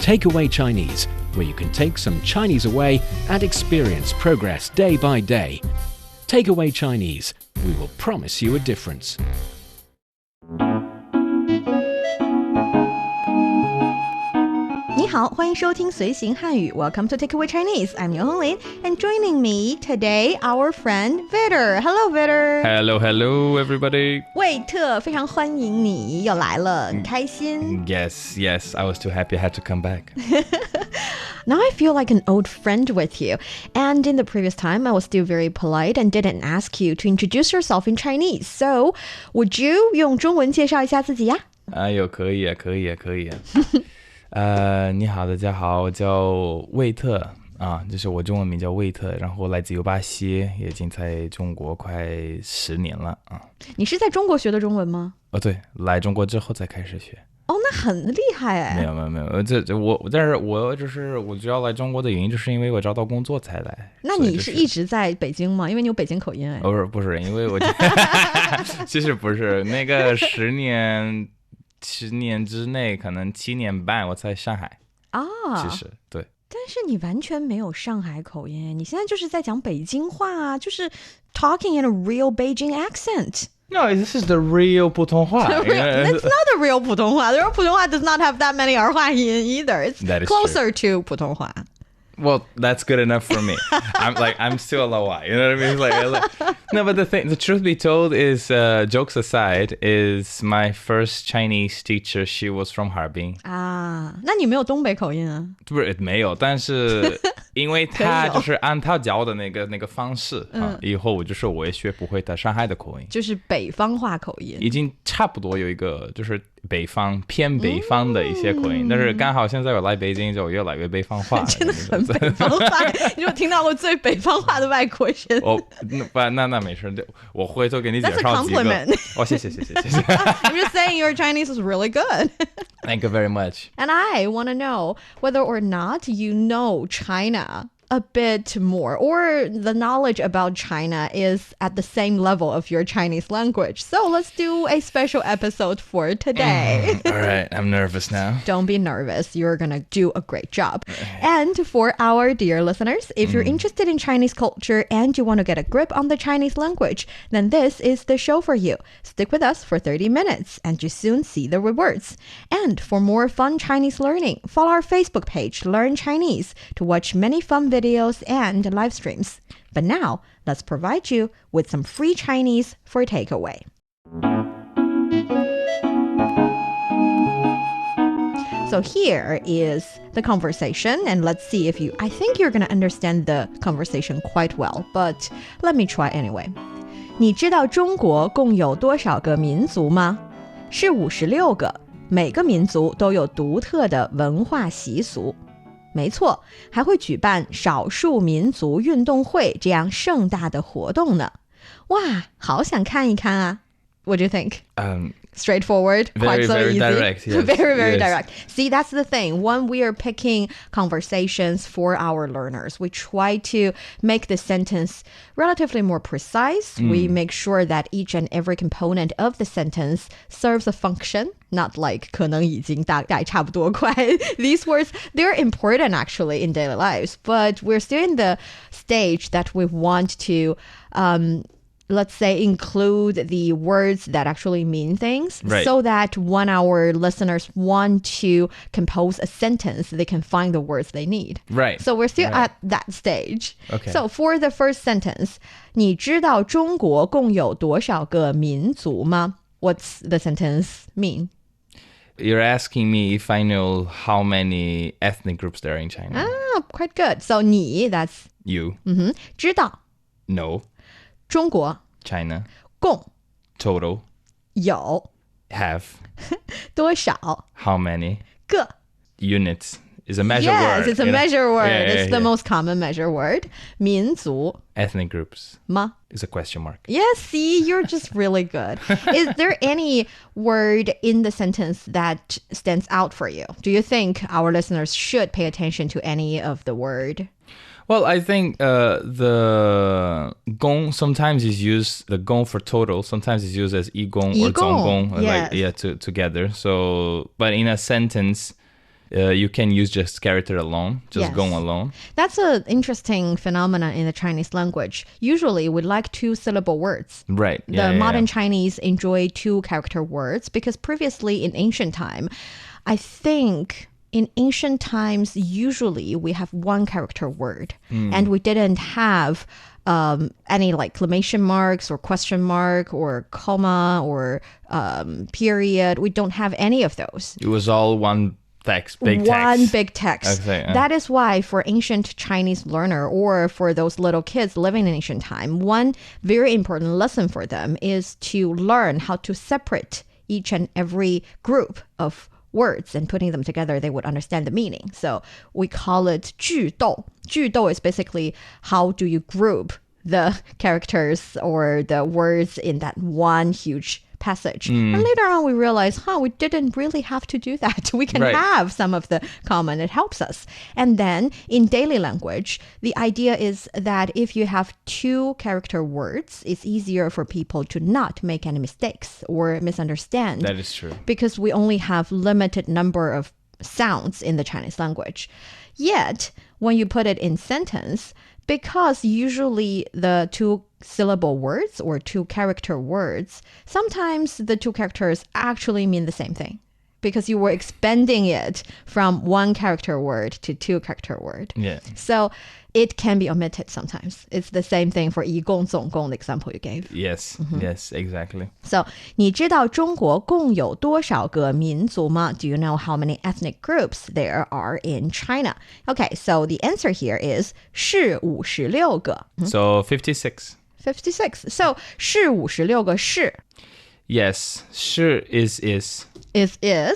Takeaway Chinese, where you can take some Chinese away and experience progress day by day. Takeaway Chinese, we will promise you a difference. 你好，欢迎收听随行汉语 Welcome to Takeaway Chinese. I'm Niu Honglin, and joining me today, our friend Vitor. Hello, Vitor. Hello, everybody. 魏特，非常欢迎你又来了，很开心。Yes, I was too happy I had to come back. Now I feel like an old friend with you. And in the previous time, I was still very polite and didn't ask you to introduce yourself in Chinese. So, would you 用中文介绍一下自己呀？哎呦，可以啊。你好，大家好，我叫魏特啊，就是我中文名叫魏特，然后来自于巴西，也已经在中国快10年了啊。你是在中国学的中文吗？哦，对，来中国之后才开始学。哦，那很厉害哎！没有，但是我主要来中国的原因，就是因为我找到工作才来。那你是一直在北京吗？因为你有北京口音哎。不是，因为我其实不是那个10年之内，可能7年半我在上海啊。其实对，但是你完全没有上海口音，你现在就是在讲北京话啊，就是 talking in a real Beijing accent.No, this is the real 普通话。That's not the real 普通话。The real 普通话 does not have that many 儿化音 either. It's closer to 普通话。Well, that's good enough for me. I'm still a Lawai. You know what I mean? No, but the truth be told is, jokes aside, is my first Chinese teacher, she was from Harbin. 啊，那你没有东北口音啊？不是，没有，但是因为他就是按他教的那个方式啊，以后我也学不会他上海的口音，就是北方话口音，已经差不多有一个就是偏北方的一些口音，但是刚好现在我来北京就越来越北方化了，真的很北方话。你有听到过最北方话的外国人？那没事，我回头给你介绍几个。That's a compliment. 哦，谢谢。I'm just saying your Chinese is really good. Thank you very much. And I want to know whether or not you know China a bit more, or the knowledge about China is at the same level of your Chinese language. So let's do a special episode for today. All right, I'm nervous now. Don't be nervous. You're going to do a great job. And for our dear listeners, if you're interested in Chinese culture and you want to get a grip on the Chinese language, then this is the show for you. Stick with us for 30 minutes and you soon see the rewards. And for more fun Chinese learning, follow our Facebook page, Learn Chinese, to watch many fun videos and live streams. But now, let's provide you with some free Chinese for takeaway. So here is the conversation, and let's see if I think you're going to understand the conversation quite well, but let me try anyway. 你知道中国共有多少个民族吗？是56个，每个民族都有独特的文化习俗。没错，还会举办少数民族运动会这样盛大的活动呢。哇，好想看一看啊。What do you think? Straightforward, quite so easy. Direct, yes. Very direct. See, that's the thing. When we are picking conversations for our learners, we try to make the sentence relatively more precise. We make sure that each and every component of the sentence serves a function, not like 可能已经大概差不多快. These words, they're important actually in daily lives, but we're still in the stage that we want to let's say include the words that actually mean things, right, so that when our listeners want to compose a sentence, they can find the words they need. Right. So we're still at that stage. Okay. So for the first sentence, 你知道中国共有多少个民族吗? What's the sentence mean? You're asking me if I know how many ethnic groups there are in China. Ah, quite good. So 你, that's you. 知道 No. 中国 China. 共 Total. 有 Have. 多少 How many? 个 Units is a measure Yes, word. it's a measure word. Yeah, it's the most common measure word. 民族 Ethnic groups 吗 is a question mark. Yes, see, you're just really good. Is there any word in the sentence that stands out for you? Do you think our listeners should pay attention to any of the word? Well, I think the gong sometimes is used, the gong for total, sometimes is used as igong or zonggong, yes. together. So, but in a sentence, you can use just character alone, just Yes. gong alone. That's an interesting phenomenon in the Chinese language. Usually, we like two-syllable words. Right. The modern Chinese enjoy two-character words because previously in ancient time, I think in ancient times, usually we have one-character word, and we didn't have any like exclamation marks or question mark or comma or period. We don't have any of those. It was all one text, big text. One big text. Okay, That is why for ancient Chinese learner or for those little kids living in ancient time, one very important lesson for them is to learn how to separate each and every group of words and putting them together, they would understand the meaning. So we call it 句斗. 句斗 is basically how do you group the characters or the words in that one huge passage. And later on we realize, we didn't really have to do that. We can Right. have some of the common. It helps us. And then in daily language, the idea is that if you have two character words, it's easier for people to not make any mistakes or misunderstand. That is true. Because we only have limited number of sounds in the Chinese language. Yet, when you put it in sentence, because usually the two-syllable words or two-character words, sometimes the two characters actually mean the same thing because you were expanding it from one-character word to two-character word. Yeah. So it can be omitted sometimes. It's the same thing for 一共总共 the example you gave. Yes. Yes, exactly. So, 你知道中国共有多少个民族吗? Do you know how many ethnic groups there are in China? Okay, so the answer here is 是56个. So 56. 56. So, 是56个是 Yes. 是 is. is.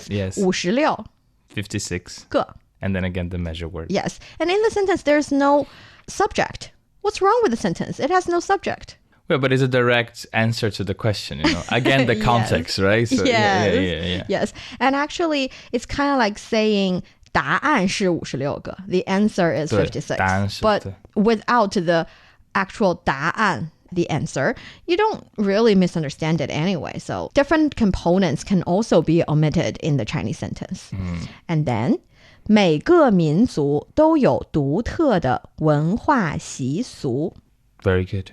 Yes. 56 56. 个. And then again, the measure word. Yes. And in the sentence, there's no subject. What's wrong with the sentence? It has no subject. Well, but it's a direct answer to the question, you know. Again, the Yes. context, right? So, yeah. Yes. And actually, it's kind of like saying 答案是56个. The answer is 对， 56. 答案是 But 对。 without the actual 答案, the answer, you don't really misunderstand it anyway. So different components can also be omitted in the Chinese sentence. And then, 每个民族都有独特的文化习俗. Very good.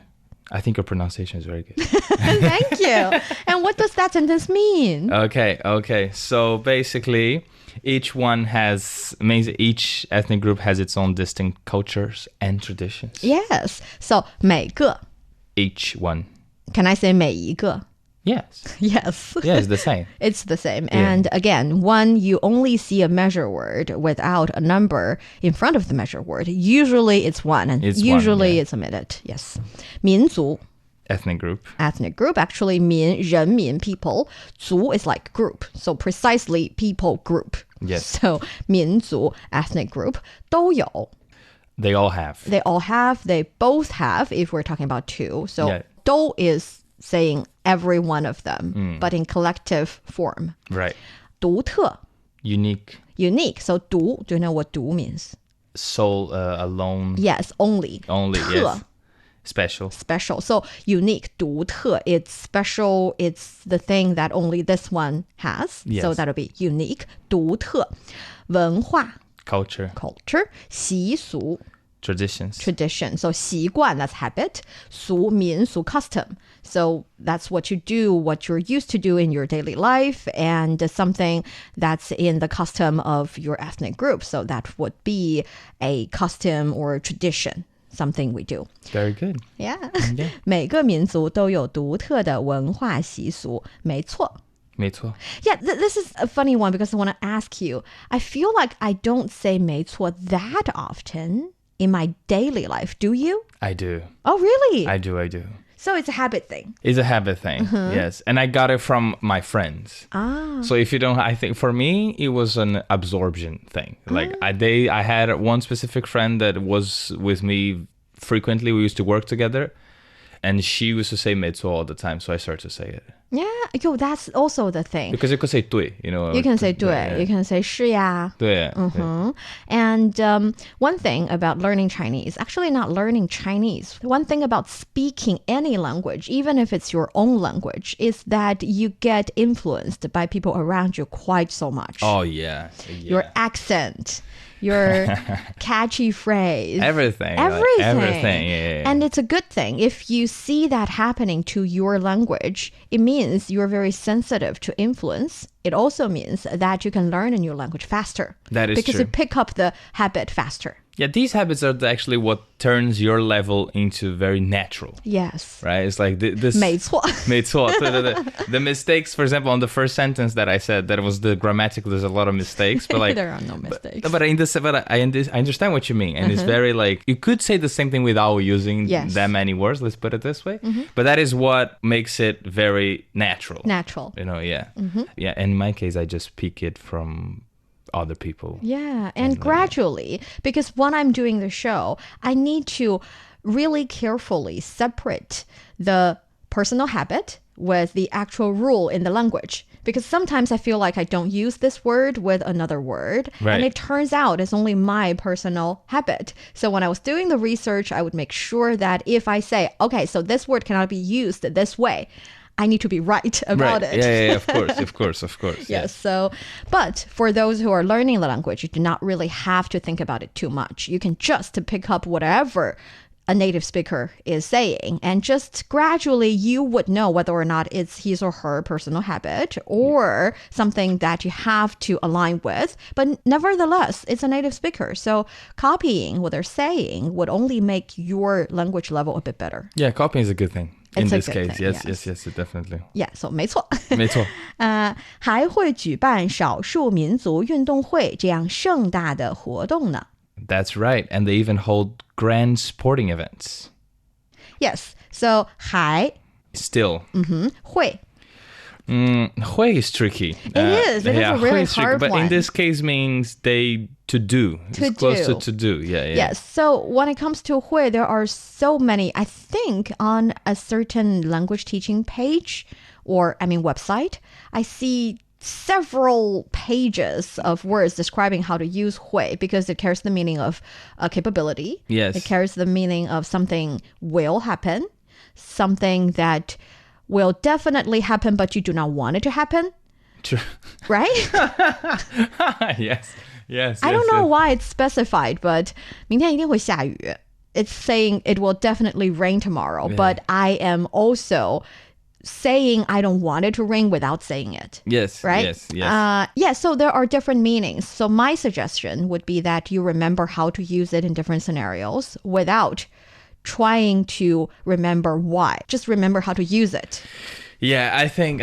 I think your pronunciation is very good. Thank you. And what does that sentence mean? Okay. So basically, each ethnic group has its own distinct cultures and traditions. Yes. So 每个. Each one. Can I say 每一个? Yes. Yes. Yeah, it's the same. It's the same. And again, when you only see a measure word without a number in front of the measure word, usually it's one. And It's usually one, yeah. it's omitted. Yes. 民族. Ethnic group. Ethnic group. Actually, 民, 人民, people. 族 is like group. So precisely people group. Yes. So 民族, ethnic group. 都有. They all have. They all have. They both have if we're talking about two. So Yeah. 都 is saying every one of them, but in collective form. Right. 独特. Unique. Unique. So 独, do you know what 独 means? Sole, alone. Yes, only. Only, 特, yes. Special. special. So unique, 独特, it's special. It's the thing that only this one has. Yes. So that'll be unique. 独特. 文化, Culture. culture. 习俗, Traditions. tradition. So 习惯, that's habit. 俗, 民俗, custom. So that's what you do, what you're used to do in your daily life, and something that's in the custom of your ethnic group. So that would be a custom or tradition, something we do. Very good. Yeah. Yeah. 每个民族都有独特的文化习俗，没错。没错. Yeah, this is a funny one because I want to ask you. I feel like I don't say 没错 that often in my daily life. Do you? I do. Oh, really? I do. So it's a habit thing. It's a habit thing. Yes. And I got it from my friends. So if you don't, I think for me, it was an absorption thing. Like I had one specific friend that was with me frequently. We used to work together and she used to say 没错 all the time. So I started to say it. Yeah, yo, that's also the thing. Because you could say 对, You can say 对, you can say 是呀. 对. And one thing about learning Chinese, actually not learning Chinese, one thing about speaking any language, even if it's your own language, is that you get influenced by people around you quite so much. Oh, yeah. Your accent, your catchy phrase. Everything. Yeah. And it's a good thing. If you see that happening to your language, it means you're very sensitive to influence. It also means that you can learn a new language faster. That is because true. you pick up the habit faster. Yeah, these habits are actually what turns your level into very natural. Yes. Right? It's like this... 没错. 没错. The mistakes, for example, on the first sentence that I said, that was the grammatical, there's a lot of mistakes. But like, There are no mistakes. But I understand what you mean. And it's very like, you could say the same thing without using that many words, let's put it this way. But that is what makes it very natural. Natural. Yeah. Yeah, in my case, I just pick it from other people. Yeah, and gradually, because when I'm doing the show, I need to really carefully separate the personal habit with the actual rule in the language. Because sometimes I feel like I don't use this word with another word. Right. And it turns out it's only my personal habit. So when I was doing the research, I would make sure that if I say, okay, so this word cannot be used this way, I need to be right about it. Yeah, of course. Yes. So, but for those who are learning the language, you do not really have to think about it too much. You can just pick up whatever a native speaker is saying, and just gradually you would know whether or not it's his or her personal habit or something that you have to align with. But nevertheless, it's a native speaker. So copying what they're saying would only make your language level a bit better. Yeah, copying is a good thing. In this case, thing, yes, definitely. Yeah, so 没错。没错。还会举办少数民族运动会这样盛大的活动呢。That's right, and they even hold grand sporting events. Yes, so 还 Still. 会 Hui is tricky. It is a really is tricky, hard but one. in this case means to do. It's close to do. Yeah. Yes. So when it comes to hui, there are so many. I think on a certain language teaching page or website, I see several pages of words describing how to use hui because it carries the meaning of a capability. Yes. It carries the meaning of something will happen, something that will definitely happen, but you do not want it to happen. True. Right? Yes. I don't know why it's specified, but 明天一定会下雨. It's saying it will definitely rain tomorrow, but I am also saying I don't want it to rain without saying it. Yes. Right? Yes. So there are different meanings. So my suggestion would be that you remember how to use it in different scenarios without trying to remember why. Just remember how to use it. Yeah, I think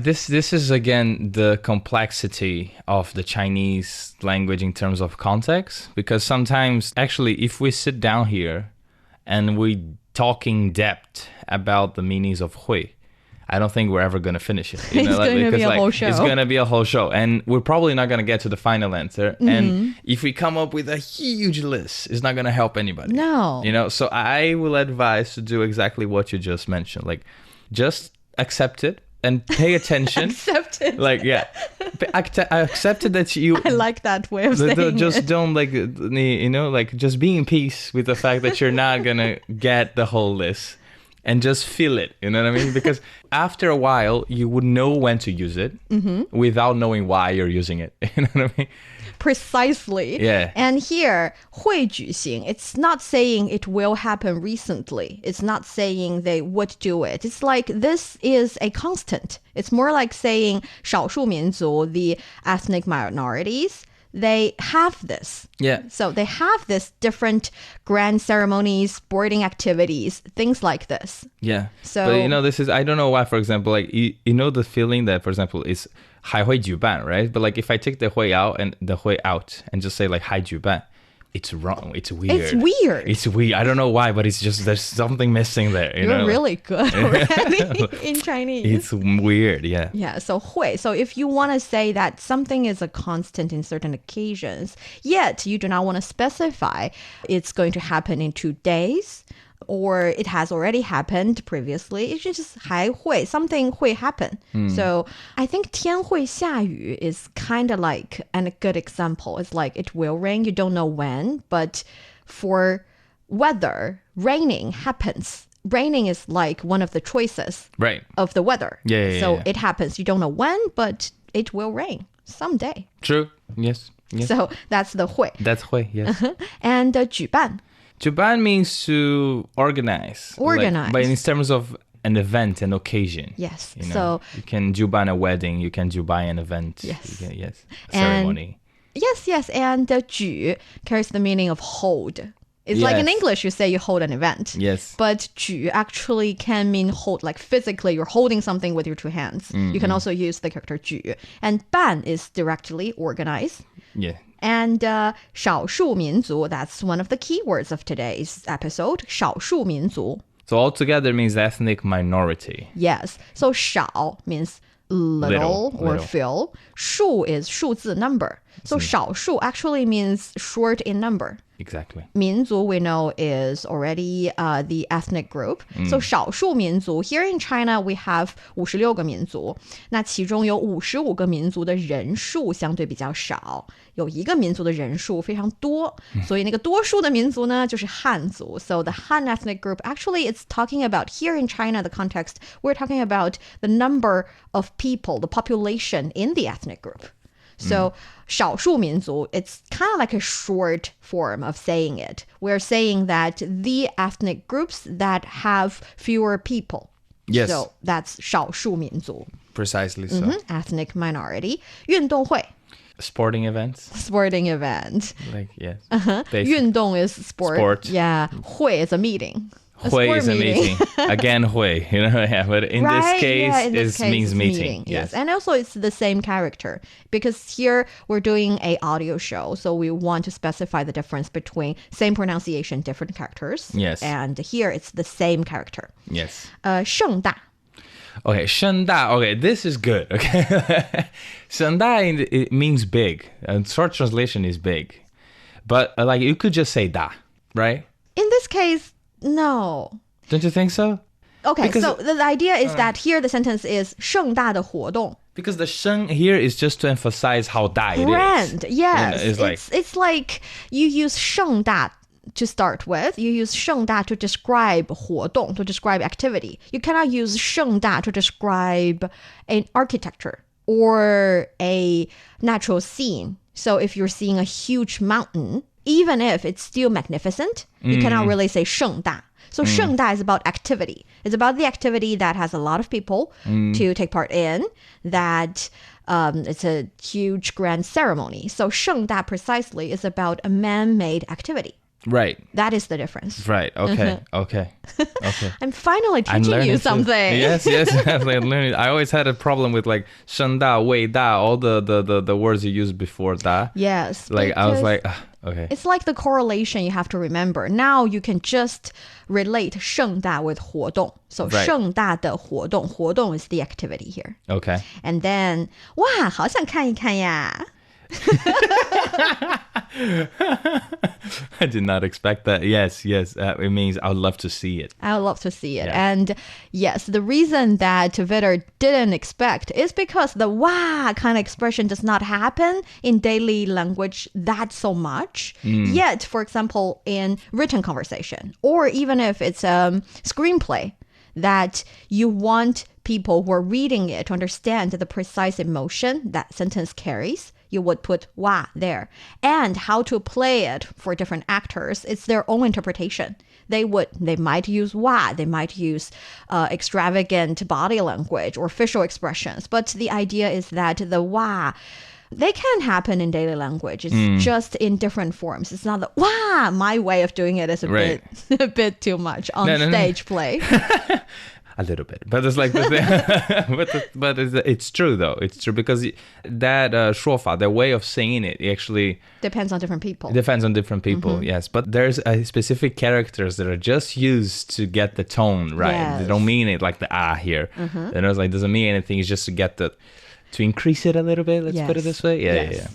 this is again the complexity of the Chinese language in terms of context, because sometimes actually if we sit down here and we talk in depth about the meanings of hui, I don't think we're ever going to finish it. It's going to be a whole show. It's going to be a whole show. And we're probably not going to get to the final answer. And if we come up with a huge list, it's not going to help anybody. No. So I will advise to do exactly what you just mentioned. Like, just accept it and pay attention. Accept it. Like, yeah. I accepted that you... I like that way of saying just it. don't, just be in peace with the fact that you're not going to get the whole list. And just feel it, you know what I mean? Because after a while, you would know when to use it without knowing why you're using it. You know what I mean? Precisely. Yeah. And here, 会举行, it's not saying it will happen recently. It's not saying they would do it. It's like this is a constant. It's more like saying 少数民族, the ethnic minorities, they have this. Yeah. So they have this different grand ceremonies, sporting activities, things like this. Yeah. So, but this is, I don't know why, for example, like, you know the feeling that, for example, is 还会举办, right? But like if I take the hui out and just say like 还举办, it's wrong. It's weird. It's weird. I don't know why, but it's just, there's something missing there. You're really good already in Chinese. It's weird, yeah. Yeah, so 会. So if you want to say that something is a constant in certain occasions, yet you do not want to specify it's going to happen in 2 days or it has already happened previously. It's just 还会, something 会 happen. So I think 天会下雨 is kind of like a good example. It's like it will rain. You don't know when, but for weather, raining happens. Raining is like one of the choices of the weather. So it happens. You don't know when, but it will rain someday. True. Yes. So that's the 会. That's 会, yes. And 举办. 举办 means to organize. Organize. But in terms of an event, an occasion. Yes. You know, so you can 举办 a wedding, you can 举办 an event. Yes. Yes. Ceremony. Yes. And 举 carries the meaning of hold. It's like in English, you say you hold an event. Yes. But 举 actually can mean hold, like physically, you're holding something with your two hands. You can also use the character 举. And 办 is directly organize. Yeah. And 少数民族, that's one of the keywords of today's episode. 少数民族. So altogether means ethnic minority. Yes. So 少 means little or few. 数 is 数字 number. So 少数 actually means short in number. Exactly. 民族 we know is already the ethnic group. So 少数民族 here in China we have 56个民族。那其中有55个民族的人数相对比较少，有一个民族的人数非常多，所以那个多数的民族呢就是汉族。So the Han ethnic group actually it's talking about here in China the context we're talking about the number of people, the population in the ethnic group. So 少数民族 it's kind of like a short form of saying it. We're saying that the ethnic groups that have fewer people. Yes. So that's 少数民族. Precisely so. Ethnic minority. 运动会. Sporting events. Sporting event. Like, yes. 运动 is sport. Yeah. 会 is a meeting. Hui is a meeting. Again, hui. You know, but in this case, it means meeting. Yes. And also it's the same character because here we're doing a audio show. So we want to specify the difference between same pronunciation, different characters. Yes. And here it's the same character. Yes. 盛大. Okay, 盛大. Okay, this is good. Okay. 盛大, it means big. And short translation is big. But like you could just say da, right? In this case, no. Don't you think so? Okay, because, so the idea is that here the sentence is 盛大的活动. Because the 盛 here is just to emphasize how da it is. Grand, yes. You know, it's like you use 盛大 to start with. You use 盛大 to describe 活动, to describe activity. You cannot use 盛大 to describe an architecture or a natural scene. So if you're seeing a huge mountain, even if it's still magnificent, you cannot really say 盛大. So 盛大 is about activity. It's about the activity that has a lot of people to take part in, that it's a huge grand ceremony. So 盛大 precisely is about a man-made activity. Right. That is the difference. Right. Okay. Okay. I'm finally teaching you something. Yes. I'm learning. I always had a problem with like 盛大, 伟大, all the words you used before da. Yes. Like I was like, okay. It's like the correlation you have to remember. Now you can just relate 盛大 with 活动. So 盛大的活动, 活动 is the activity here. Okay. And then, 哇,好想看一看呀. I did not expect that. Yes. It means I would love to see it. I would love to see it. Yeah. And yes, the reason that Vitor didn't expect is because the 哇 kind of expression does not happen in daily language that so much. Yet, for example, in written conversation, or even if it's a screenplay, that you want people who are reading it to understand the precise emotion that sentence carries, you would put 哇 there. And how to play it for different actors, it's their own interpretation. They might use 哇, they might use extravagant body language or facial expressions. But the idea is that the 哇, they can happen in daily language. It's just in different forms. It's not the 哇, my way of doing it is a bit too much on stage play. A little bit, but it's like the thing. but it's true though. It's true because that 说法, the way of saying it, actually depends on different people. Depends on different people, yes. But there's specific characters that are just used to get the tone right. Yes. They don't mean it like the here. And it's like doesn't mean anything. It's just to get to increase it a little bit. Let's put it this way. Yeah.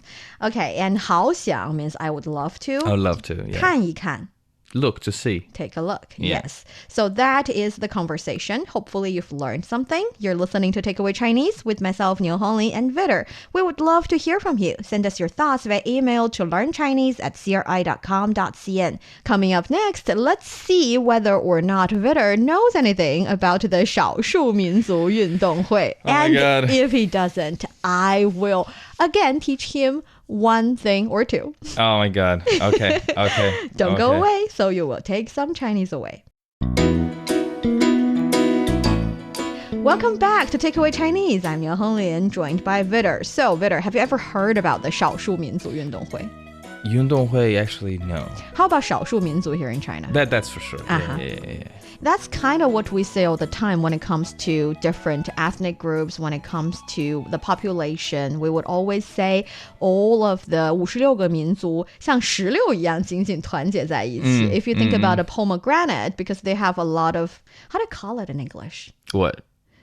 Okay, and 好想 means I would love to. I would love to. Yeah. 看一看. look, to see. Take a look. Yeah. Yes. So that is the conversation. Hopefully you've learned something. You're listening to Takeaway Chinese with myself, Niu Honglin, and Vitor. We would love to hear from you. Send us your thoughts via email to learnchinese@cri.com.cn. Coming up next, let's see whether or not Vitor knows anything about the 少数民族运动会. Oh my and God. if he doesn't, I will again teach him one thing or two. Oh my God. Okay. Don't go Okay. away, so you will take some Chinese away. Welcome back to Takeaway Chinese. I'm Niu Honglin, joined by Vitor. So, Vitor, have you ever heard about the 少数民族运动会? 运动会, actually, no. How about 少数民族 here in China? That's for sure. Uh-huh. Yeah. That's kind of what we say all the time when it comes to different ethnic groups, when it comes to the population. We would always say all of the 56个民族像石榴一样紧紧团结在一起. If you think about a pomegranate, because they have a lot of, how do you call it in English? What?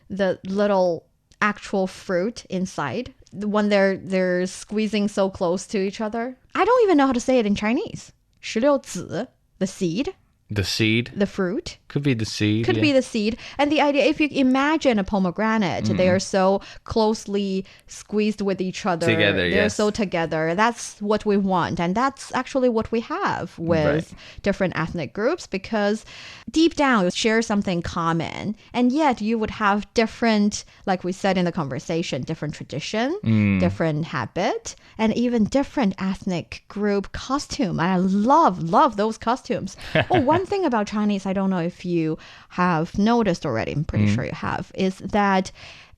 The little actual fruit inside, when they're squeezing so close to each other. I don't even know how to say it in Chinese. 石榴籽, the seed. The seed? The fruit. Could be the seed. Could be the seed. And the idea, if you imagine a pomegranate, they are so closely squeezed with each other. Together, They're yes. so together. That's what we want. And that's actually what we have with different ethnic groups, because deep down you share something common. And yet you would have different, like we said in the conversation, different tradition, different habit, and even different ethnic group costume. And I love those costumes. One thing about Chinese, I don't know if you have noticed already, I'm pretty sure you have, is that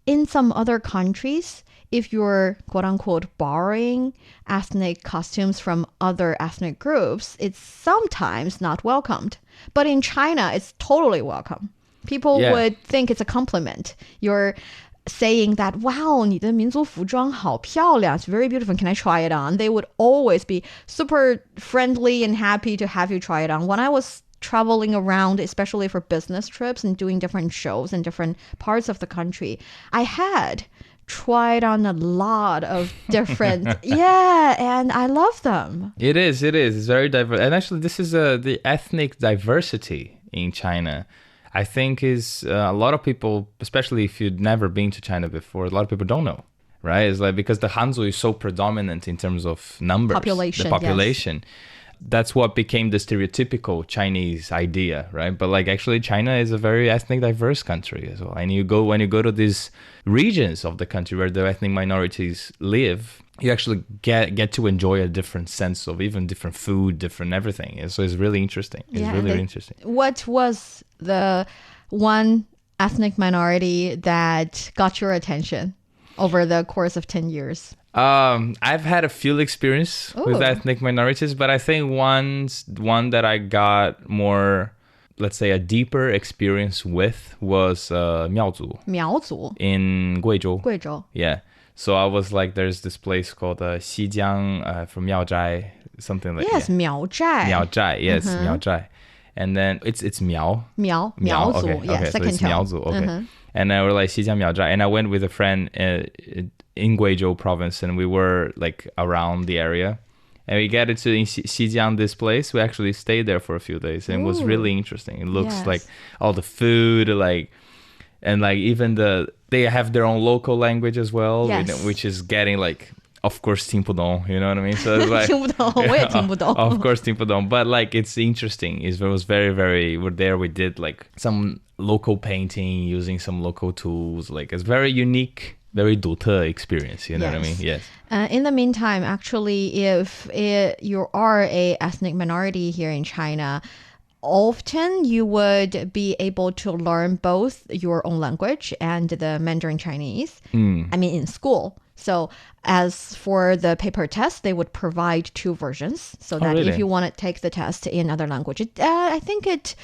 in some other countries, if you're quote unquote borrowing ethnic costumes from other ethnic groups, it's sometimes not welcomed. But in China, it's totally welcome. People would think it's a compliment. You're saying that, wow, 你的民族服装好漂亮, it's very beautiful, can I try it on? They would always be super friendly and happy to have you try it on. When I was traveling around, especially for business trips and doing different shows in different parts of the country, I had tried on a lot of different, and I love them. It is. It's very diverse. And actually, this is the ethnic diversity in China. I think is a lot of people, especially if you've never been to China before, a lot of people don't know, right? It's like because the Hanzu is so predominant in terms of numbers, population. Yes. That's what became the stereotypical Chinese idea, right? But like actually China is a very ethnic diverse country as well. And when you go to these regions of the country where the ethnic minorities live, you actually get to enjoy a different sense of even different food, different everything. And so it's really interesting. It's really interesting. What was the one ethnic minority that got your attention over the course of 10 years? I've had a few experience with ethnic minorities, but I think one that I got more, let's say, a deeper experience with was Miaozu. Miaozu. In Guizhou. Guizhou. Yeah. So I was like, there's this place called Xijiang from Miaozhai, something like that. Yes, Miaozhai. Miaozhai, yes, Miaozhai. And then it's Miao. Miaozu. Okay, Yeah, so second it's tone. Miaozu. Okay. And I were like Xijiang Miaozhai, and I went with a friend in Guizhou province, and we were like around the area, and we got into Xijiang, this place. We actually stayed there for a few days, and it was really interesting. It looks like all the food, and even they have their own local language as well, which is getting like, of course, 听不懂, you know what I mean? So it's like, 听不懂, 我也听不懂. Of course, 听不懂, but like it's interesting. It was very, very. We're there. We did like some local painting using some local tools. Like it's very unique, very 独特 experience. You know what I mean? Yes. In the meantime, actually, if you are a ethnic minority here in China, often you would be able to learn both your own language and the Mandarin Chinese. I mean, in school. So as for the paper test, they would provide two versions so that if you want to take the test in other language, I think it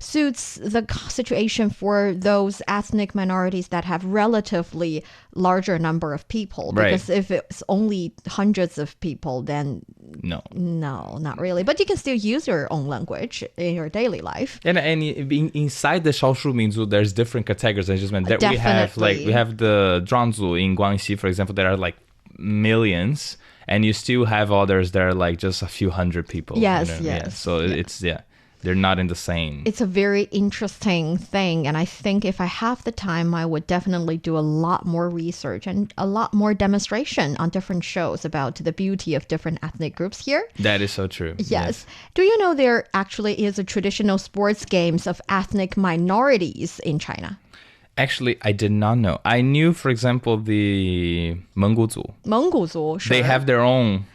suits the situation for those ethnic minorities that have relatively larger number of people. Because if it's only hundreds of people, then no, not really. But you can still use your own language in your daily life. And inside the 少数民族, there's different categories. I just meant that we have the Zhuangzu in Guangxi, for example, there are like millions, and you still have others that are like just a few hundred people. Yes. So it's They're not in the same. It's a very interesting thing. And I think if I have the time, I would definitely do a lot more research and a lot more demonstration on different shows about the beauty of different ethnic groups here. That is so true. Yes. Do you know there actually is a traditional sports games of ethnic minorities in China? Actually, I did not know. I knew, for example, the 蒙古族. 蒙古族, sure. They have their own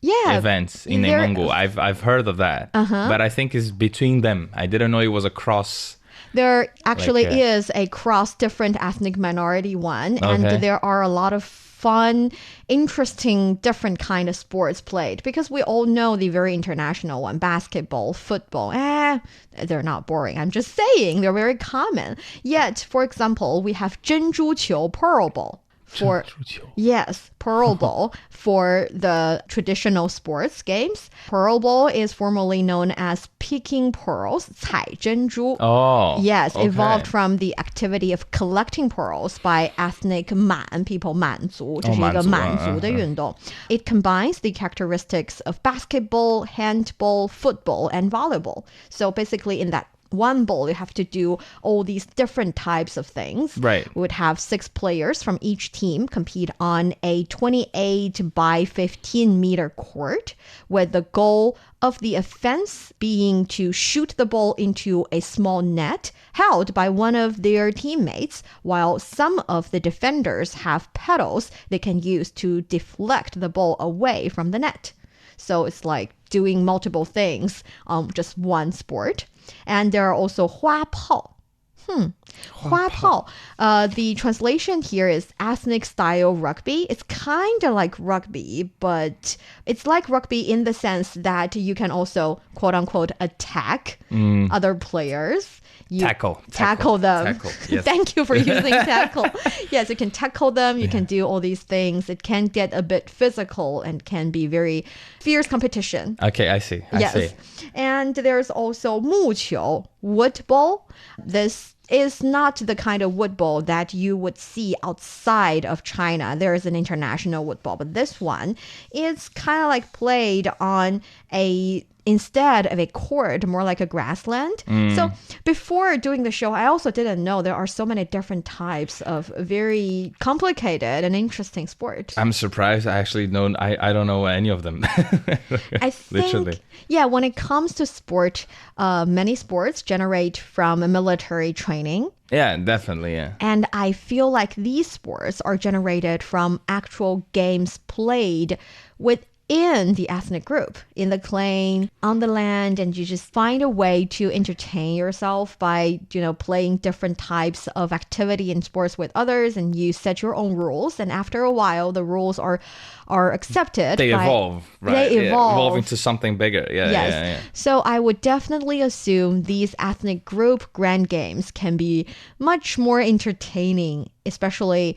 events in they're- Mongol. I've heard of that. But I think it's between them. I didn't know it was a cross. There actually Like, is a cross different ethnic minority one, and Okay. there are a lot of fun, interesting, different kind of sports played because we all know the very international one, basketball, football. They're not boring. I'm just saying they're very common. Yet, for example, we have 珍珠球, pearl ball. For yes, pearl ball for the traditional sports games. Pearl ball is formerly known as picking pearls, 采珍珠. Oh. Yes, okay. evolved from the activity of collecting pearls by ethnic Man people, 满族，这是一个满族的运动. It combines the characteristics of basketball, handball, football, and volleyball. So basically in that one ball, you have to do all these different types of things. Right. We would have 6 players from each team compete on a 28 by 15 meter court with the goal of the offense being to shoot the ball into a small net held by one of their teammates, while some of the defenders have pedals they can use to deflect the ball away from the net. So it's like doing multiple things on just one sport. And there are also Huapao. Huapao. The translation here is ethnic style rugby. It's kind of like rugby, but it's like rugby in the sense that you can also, quote unquote, attack other players. You tackle them. Tackle, yes. Thank you for using tackle. Yes, you can tackle them. You can do all these things. It can get a bit physical and can be very fierce competition. Okay, I see. I see. And there's also 木球, wood ball. This is not the kind of wood ball that you would see outside of China. There is an international wood ball, but this one is kind of like played on instead of a court, more like a grassland. So before doing the show, I also didn't know there are so many different types of very complicated and interesting sports. I'm surprised. I actually I don't know any of them. I think, Literally. Yeah, when it comes to sport, many sports generate from a military training. Yeah, definitely, yeah. And I feel like these sports are generated from actual games played within the ethnic group, in the clan, on the land, and you just find a way to entertain yourself by, playing different types of activity and sports with others, and you set your own rules, and after a while, the rules are accepted. They evolve, right? They evolve. Evolve into something bigger, Yes. Yeah. So I would definitely assume these ethnic group grand games can be much more entertaining, especially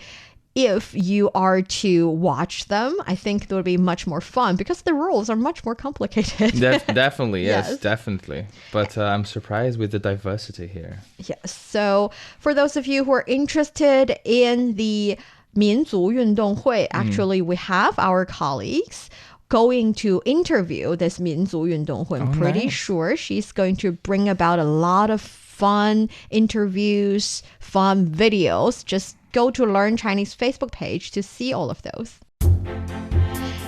if you are to watch them. I think it would be much more fun because the rules are much more complicated. Definitely, yes, Yes. definitely. But I'm surprised with the diversity here. Yes. So for those of you who are interested in the 民族运动会, actually we have our colleagues going to interview this 民族运动会. I'm pretty sure she's going to bring about a lot of fun interviews, fun videos. Just go to Learn Chinese Facebook page to see all of those.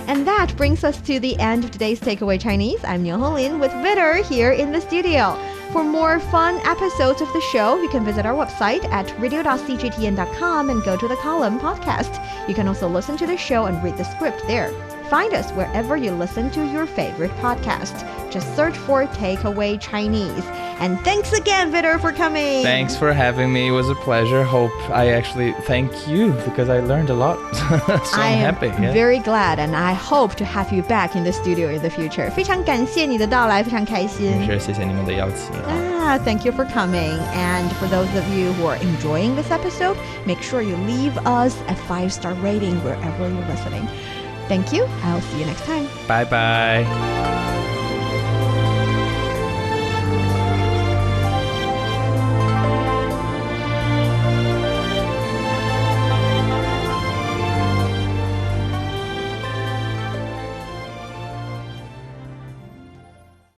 And that brings us to the end of today's Takeaway Chinese. I'm Niu Honglin with Vitor here in the studio. For more fun episodes of the show, you can visit our website at radio.cgtn.com and go to the column podcast. You can also listen to the show and read the script there. Find us wherever you listen to your favorite podcast. Just search for Takeaway Chinese. And thanks again, Vitor, for coming. Thanks for having me. It was a pleasure. Hope I actually thank you because I learned a lot. So I'm happy. I'm very glad, and I hope to have you back in the studio in the future. 非常感谢你的到来，非常开心。是，谢谢你们的邀请。Thank you for coming. And for those of you who are enjoying this episode, make sure you leave us a 5-star rating wherever you're listening. Thank you. I'll see you next time. Bye bye.